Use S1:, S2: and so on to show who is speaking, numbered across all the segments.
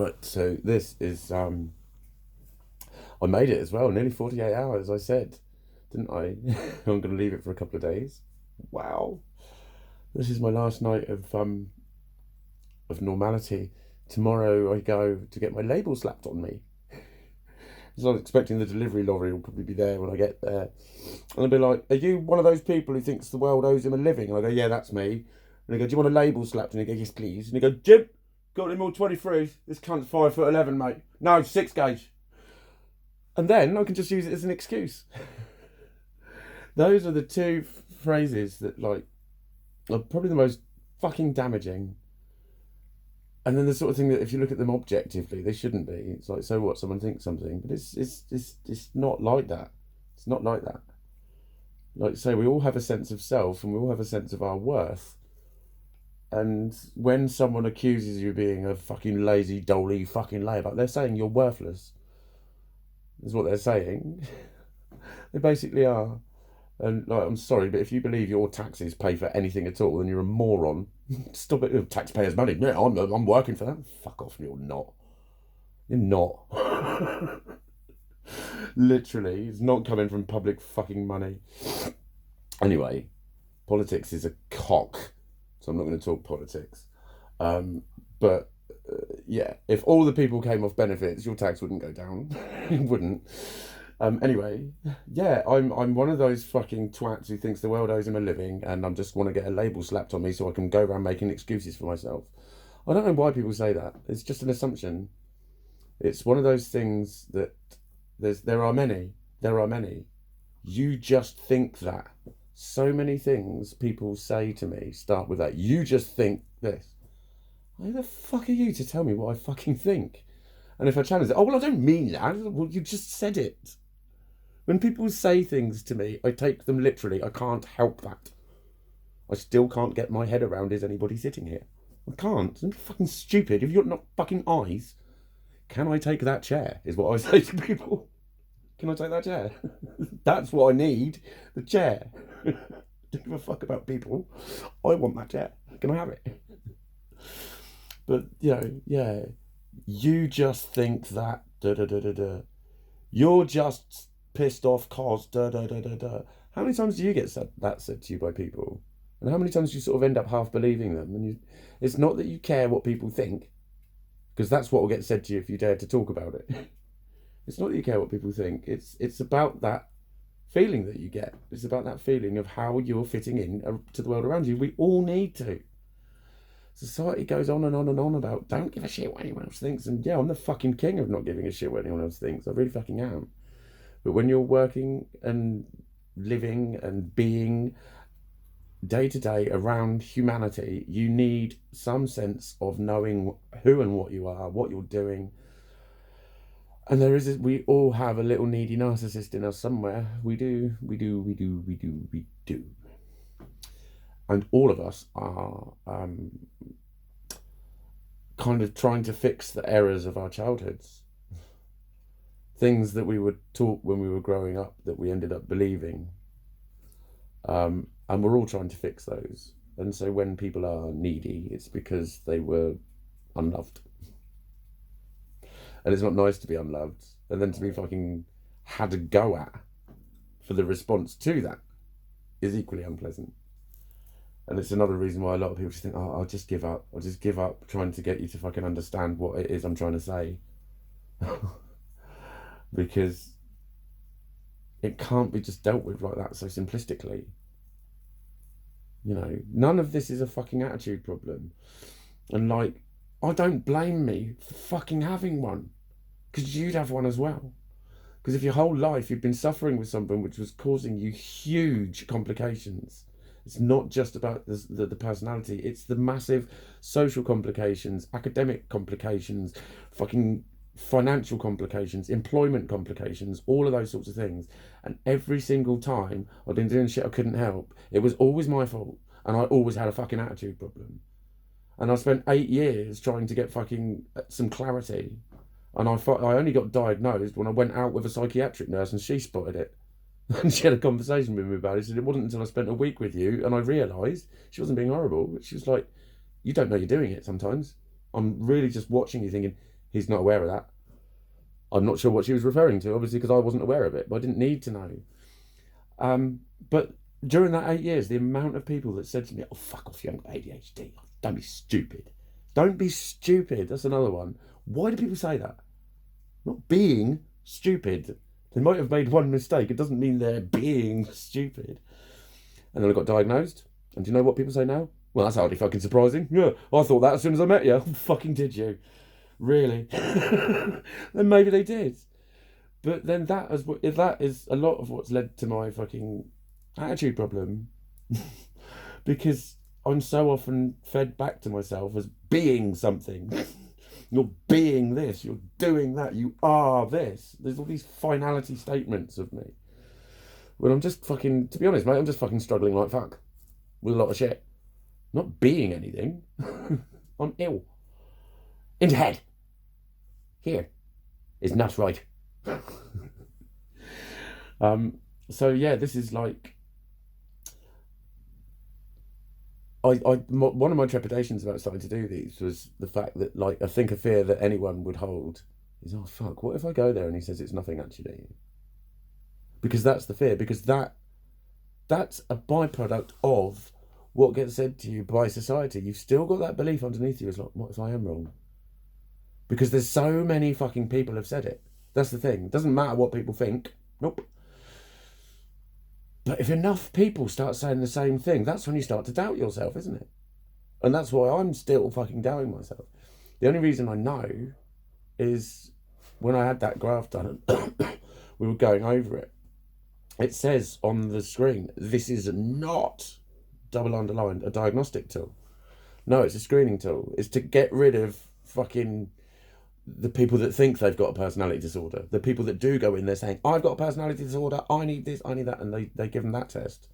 S1: Right, so this is I made it as well, nearly 48 hours, I said, didn't I? I'm gonna leave it for a couple of days. Wow. This is my last night of normality. Tomorrow I go to get my label slapped on me. So I was expecting the delivery lorry will probably be there when I get there. And they'll be like, "Are you one of those people who thinks the world owes him a living?" And I go, "Yeah, that's me." And they go, "Do you want a label slapped?" And I go, "Yes, please." And they go, "Jim, got any more 23s? This cunt's 5'11", mate. No, 6 gauge. And then I can just use it as an excuse. Those are the two phrases that are probably the most fucking damaging. And then the sort of thing that if you look at them objectively, they shouldn't be. It's like, so what? Someone thinks something, but it's not like that. It's not like that. Like say, we all have a sense of self, and we all have a sense of our worth. And when someone accuses you of being a fucking lazy, dolly, fucking layabouts, they're saying you're worthless. Is what they're saying. They basically are. And like, I'm sorry, but if you believe your taxes pay for anything at all, then you're a moron. Stop it. Taxpayers' money. Yeah, I'm working for that. Fuck off. You're not. You're not. Literally, it's not coming from public fucking money. Anyway, politics is a cock, so I'm not going to talk politics. But yeah, if all the people came off benefits, your tax wouldn't go down. It wouldn't. Anyway, yeah, I'm one of those fucking twats who thinks the world owes him a living, and I just want to get a label slapped on me so I can go around making excuses for myself. I don't know why people say that. It's just an assumption. It's one of those things that there are many. There are many. You just think that. So many things people say to me start with that. You just think this. Who the fuck are you to tell me what I fucking think? And if I challenge it, oh, well, I don't mean that. Well, you just said it. When people say things to me, I take them literally. I can't help that. I still can't get my head around, is anybody sitting here? I can't. I'm fucking stupid. If you've got not fucking eyes, can I take that chair? Is what I say to people. Can I take that chair? That's what I need. The chair. Don't give a fuck about people. I want that chair. Can I have it? But, yeah. You just think that. Da da da da da. You're just pissed off cause da da da da da. How many times do you get that said to you by people? And how many times do you sort of end up half believing them? And it's not that you care what people think, because that's what will get said to you if you dare to talk about it. It's not that you care what people think. It's about that feeling that you get. It's about that feeling of how you're fitting in to the world around you. We all need to. Society goes on and on and on about don't give a shit what anyone else thinks. And yeah, I'm the fucking king of not giving a shit what anyone else thinks. I really fucking am. But when you're working and living and being day to day around humanity, you need some sense of knowing who and what you are, what you're doing. And we all have a little needy narcissist in us somewhere. We do. And all of us are kind of trying to fix the errors of our childhoods. Things that we were taught when we were growing up that we ended up believing. And we're all trying to fix those. And so when people are needy, it's because they were unloved. And it's not nice to be unloved. And then to be fucking had a go at for the response to that is equally unpleasant. And it's another reason why a lot of people just think, oh, I'll just give up. I'll just give up trying to get you to fucking understand what it is I'm trying to say. Because it can't be just dealt with like that so simplistically. None of this is a fucking attitude problem. And I don't blame me for fucking having one. Because you'd have one as well. Because if your whole life you've been suffering with something which was causing you huge complications, it's not just about the personality, it's the massive social complications, academic complications, fucking financial complications, employment complications, all of those sorts of things. And every single time I've been doing shit I couldn't help, it was always my fault. And I always had a fucking attitude problem. And I spent 8 years trying to get fucking some clarity. And I only got diagnosed when I went out with a psychiatric nurse and she spotted it. And she had a conversation with me about it. She said, it wasn't until I spent a week with you and I realised she wasn't being horrible. But she was like, you don't know you're doing it sometimes. I'm really just watching you thinking, He's not aware of that. I'm not sure what she was referring to, obviously, because I wasn't aware of it, but I didn't need to know. But during that 8 years, the amount of people that said to me, oh, fuck off, you haven't got ADHD. Don't be stupid. Don't be stupid. That's another one. Why do people say that? Not being stupid. They might have made one mistake. It doesn't mean they're being stupid. And then I got diagnosed. And do you know what people say now? Well, that's hardly fucking surprising. Yeah, I thought that as soon as I met you. Fucking did you? Really? Then maybe they did. But then that is a lot of what's led to my fucking attitude problem. Because I'm so often fed back to myself as being something. You're being this, you're doing that, you are this. There's all these finality statements of me. When I'm just fucking, to be honest, mate, I'm just fucking struggling like fuck. With a lot of shit. Not being anything. I'm ill. In the head. Here. Is not right. So yeah, this is like, one of my trepidations about starting to do these was the fact that, like, I think a fear that anyone would hold is, oh fuck, what if I go there and he says it's nothing actually? Because that's the fear, because that's a byproduct of what gets said to you by society. You've still got that belief underneath you, is like, what if I am wrong? Because there's so many fucking people have said it. That's the thing. It doesn't matter what people think. Nope. But if enough people start saying the same thing, that's when you start to doubt yourself, isn't it? And that's why I'm still fucking doubting myself. The only reason I know is when I had that graph done, we were going over it. It says on the screen, this is not, double underlined, a diagnostic tool. No, it's a screening tool. It's to get rid of fucking the people that think they've got a personality disorder. The people that do go in there saying, I've got a personality disorder, I need this, I need that, and they give them that test.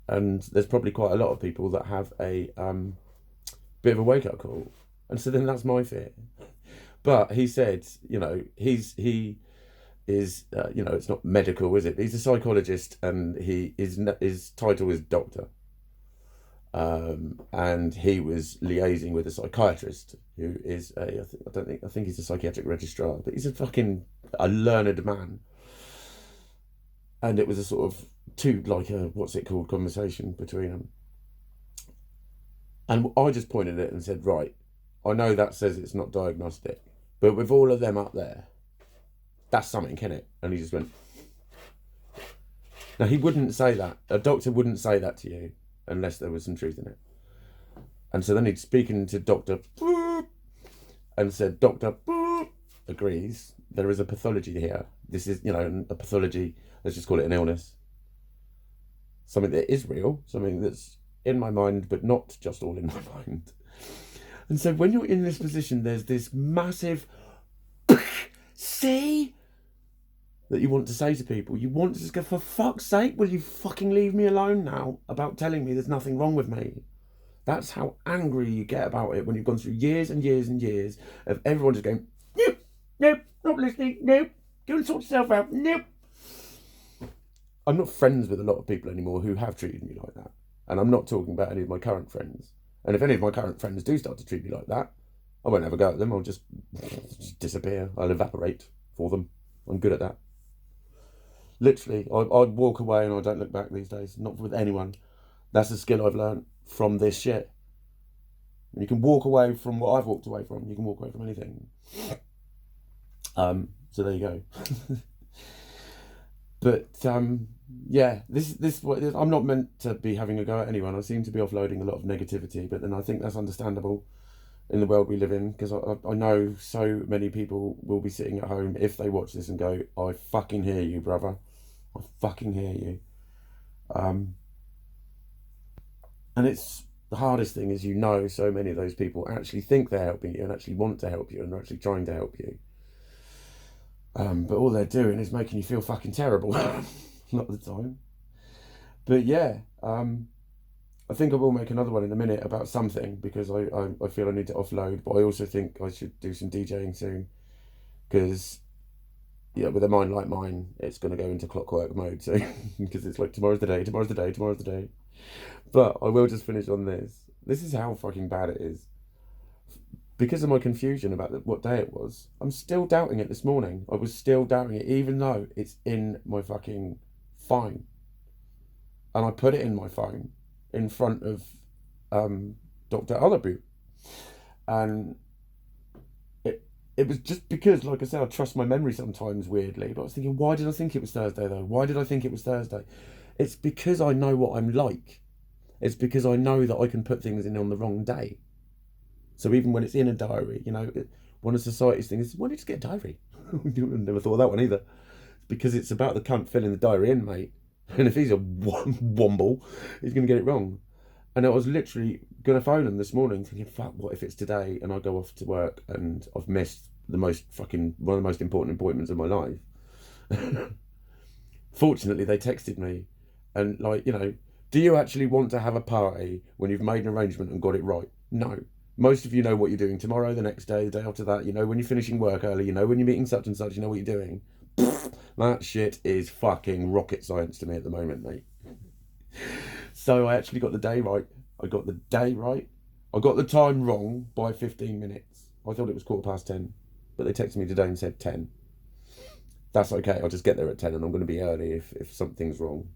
S1: And there's probably quite a lot of people that have a bit of a wake-up call. And so then that's my fear. But he said, you know, he is, you know, it's not medical, is it? He's a psychologist, and his title is doctor. And he was liaising with a psychiatrist who is I think he's a psychiatric registrar, but he's a learned man. And it was a sort of what's it called, conversation between them. And I just pointed it and said, right, I know that says it's not diagnostic, but with all of them up there, that's something, innit? And he just went. Now, he wouldn't say that. A doctor wouldn't say that to you unless there was some truth in it. And so then he'd speaking to Dr. and said, Dr. agrees, there is a pathology here. This is, you know, a pathology, let's just call it an illness. Something that is real, something that's in my mind, but not just all in my mind. And so when you're in this position, there's this massive see that you want to say to people. You want to just go, for fuck's sake, will you fucking leave me alone now about telling me there's nothing wrong with me? That's how angry you get about it when you've gone through years and years and years of everyone just going, nope, nope, not listening, nope, go and sort yourself out, nope. I'm not friends with a lot of people anymore who have treated me like that. And I'm not talking about any of my current friends. And if any of my current friends do start to treat me like that, I won't have a go at them. I'll just disappear. I'll evaporate for them. I'm good at that. Literally, I'd walk away and I don't look back these days. Not with anyone. That's a skill I've learned from this shit. And you can walk away from what I've walked away from. You can walk away from anything. So there you go. But yeah, this I'm not meant to be having a go at anyone. I seem to be offloading a lot of negativity, but then I think that's understandable in the world we live in, because I know so many people will be sitting at home if they watch this and go, I fucking hear you, brother. I fucking hear you. And it's the hardest thing is, you know, so many of those people actually think they're helping you and actually want to help you and they're actually trying to help you. But all they're doing is making you feel fucking terrible. Not the time. But yeah, I think I will make another one in a minute about something, because I feel I need to offload, but I also think I should do some DJing soon, because yeah, with a mind like mine, it's going to go into clockwork mode soon, because it's like tomorrow's the day. But I will just finish on this. This is how fucking bad it is. because of my confusion about what day it was, I'm still doubting it this morning. I was still doubting it, even though it's in my fucking phone. And I put it in my phone in front of Dr. Alabu. And it was just because, like I said, I trust my memory sometimes weirdly. But I was thinking, why did I think it was Thursday though? Why did I think it was Thursday? It's because I know what I'm like. It's because I know that I can put things in on the wrong day. So even when it's in a diary, you know, one of society's things is, why don't you just get a diary? I never thought of that one either. Because it's about the cunt filling the diary in, mate. And if he's a womble, he's going to get it wrong. And I was literally going to phone him this morning thinking, fuck, what if it's today and I go off to work and I've missed one of the most important appointments of my life. Fortunately, they texted me and like, you know, do you actually want to have a party when you've made an arrangement and got it right? No. Most of you know what you're doing tomorrow, the next day, the day after that. You know when you're finishing work early. You know when you're meeting such and such. You know what you're doing. That shit is fucking rocket science to me at the moment, mate. So I actually got the day right. I got the day right. I got the time wrong by 15 minutes. I thought it was 10:15, but they texted me today and said 10. That's okay. I'll just get there at 10 and I'm going to be early if something's wrong.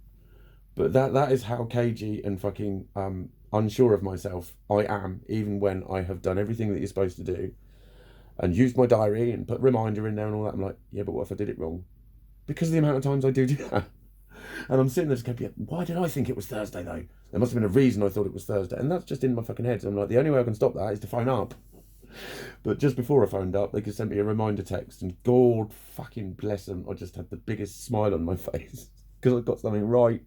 S1: But that is how cagey and fucking unsure of myself I am, even when I have done everything that you're supposed to do and used my diary and put a reminder in there and all that. I'm like, yeah, but what if I did it wrong? Because of the amount of times I do that. And I'm sitting there just going, why did I think it was Thursday though? There must have been a reason I thought it was Thursday. And that's just in my fucking head. So I'm like, the only way I can stop that is to phone up. But just before I phoned up, they could send me a reminder text, and God fucking bless them, I just had the biggest smile on my face because I got something right.